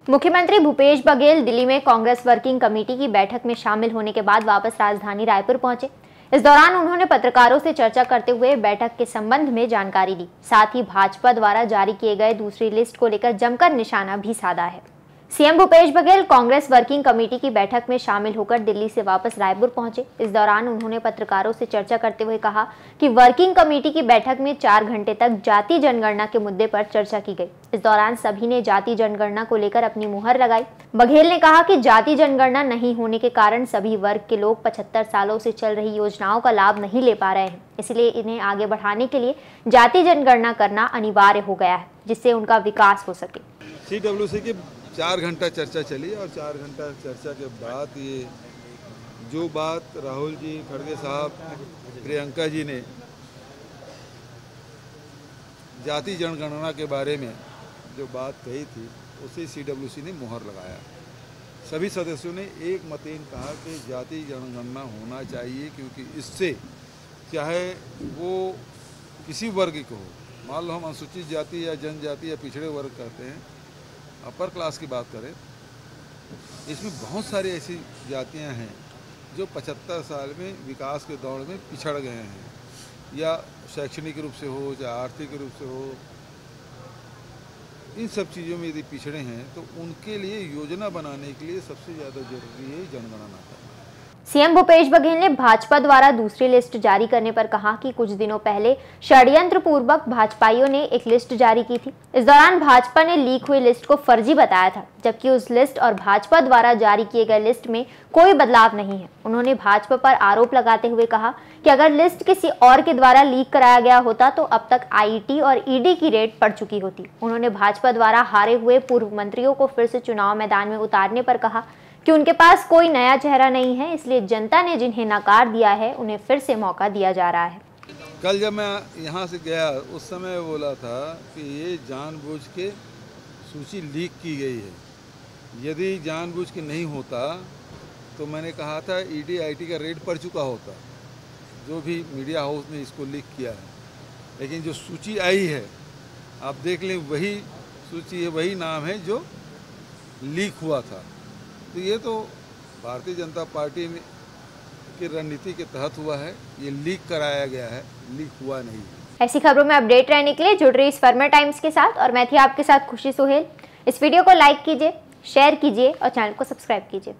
मुख्यमंत्री भूपेश बघेल दिल्ली में Congress working committee की बैठक में शामिल होने के बाद वापस राजधानी रायपुर पहुंचे। इस दौरान उन्होंने पत्रकारों से चर्चा करते हुए बैठक के संबंध में जानकारी दी। साथ ही भाजपा द्वारा जारी किए गए दूसरी लिस्ट को लेकर जमकर निशाना भी साधा है। CM Bhupesh Baghel Congress working committee की बैठक में शामिल होकर दिल्ली से वापस रायपुर पहुंचे। इस दौरान उन्होंने पत्रकारों से चर्चा करते हुए कहा कि वर्किंग कमेटी की बैठक में 4 घंटे तक जाति जनगणना के मुद्दे पर चर्चा की गई। इस दौरान सभी ने जाति जनगणना को लेकर अपनी मुहर लगाई। बघेल ने कहा कि जाति जनगणना नहीं होने के कारण सभी वर्ग के लोग 75 सालों से चल रही योजनाओं का लाभ नहीं ले पा रहे हैं, इसलिए इन्हें आगे बढ़ाने के लिए जाति जनगणना करना अनिवार्य हो गया है, जिससे उनका विकास हो सके। CWC की 4 घंटा चर्चा चली और 4 घंटा चर्चा के बाद ये जो बात राहुल जी, खड़गे साहब, प्रियंका जी ने जाति जनगणना के बारे में जो बात कही थी उसे CWC ने मुहर लगाया। सभी सदस्यों ने एक मतेन कहा कि जाति जनगणना होना चाहिए, क्योंकि इससे चाहे वो किसी वर्ग को हो, मान लो हम अनुसूचित जाति या जनजाति या पिछड़े वर्ग कहते हैं, अपर क्लास की बात करें, इसमें बहुत सारी ऐसी जातियां हैं जो 75 साल में विकास के दौर में पिछड़ गए हैं, या शैक्षणिक रूप से हो या आर्थिक रूप से हो। इन सब चीज़ों में यदि पिछड़े हैं तो उनके लिए योजना बनाने के लिए सबसे ज़्यादा जरूरी है जनगणना करना। सीएम भूपेश बघेल ने भाजपा द्वारा दूसरी लिस्ट जारी करने पर कहा कि कुछ दिनों पहले षड्यंत्र पूर्वक भाजपाइयों ने एक लिस्ट जारी की थी। इस दौरान भाजपा ने लीक हुई लिस्ट को फर्जी बताया था, जबकि उस लिस्ट और भाजपा द्वारा जारी किए गए लिस्ट में कोई बदलाव नहीं है। उन्होंने भाजपा पर आरोप लगाते हुए कहा कि अगर लिस्ट किसी और के द्वारा लीक कराया गया होता तो अब तक IET और ED की रेड पड़ चुकी होती। उन्होंने भाजपा द्वारा हारे हुए पूर्व मंत्रियों को फिर से चुनाव मैदान में उतारने पर कहा कि उनके पास कोई नया चेहरा नहीं है, इसलिए जनता ने जिन्हें नकार दिया है उन्हें फिर से मौका दिया जा रहा है। कल जब मैं यहाँ से गया उस समय बोला था कि ये जानबूझ के सूची लीक की गई है। यदि जानबूझ के नहीं होता तो मैंने कहा था ED IT का रेड पड़ चुका होता, जो भी मीडिया हाउस ने इसको लीक किया है। लेकिन जो सूची आई है आप देख लें, वही सूची है, वही नाम है जो लीक हुआ था। तो ये तो भारतीय जनता पार्टी में की रणनीति के तहत हुआ है, ये लीक कराया गया है, लीक हुआ नहीं। ऐसी खबरों में अपडेट रहने के लिए जुड़ रही इस फॉर्मर टाइम्स के साथ, और मैं थी आपके साथ खुशी सोहेल। इस वीडियो को लाइक कीजिए, शेयर कीजिए और चैनल को सब्सक्राइब कीजिए।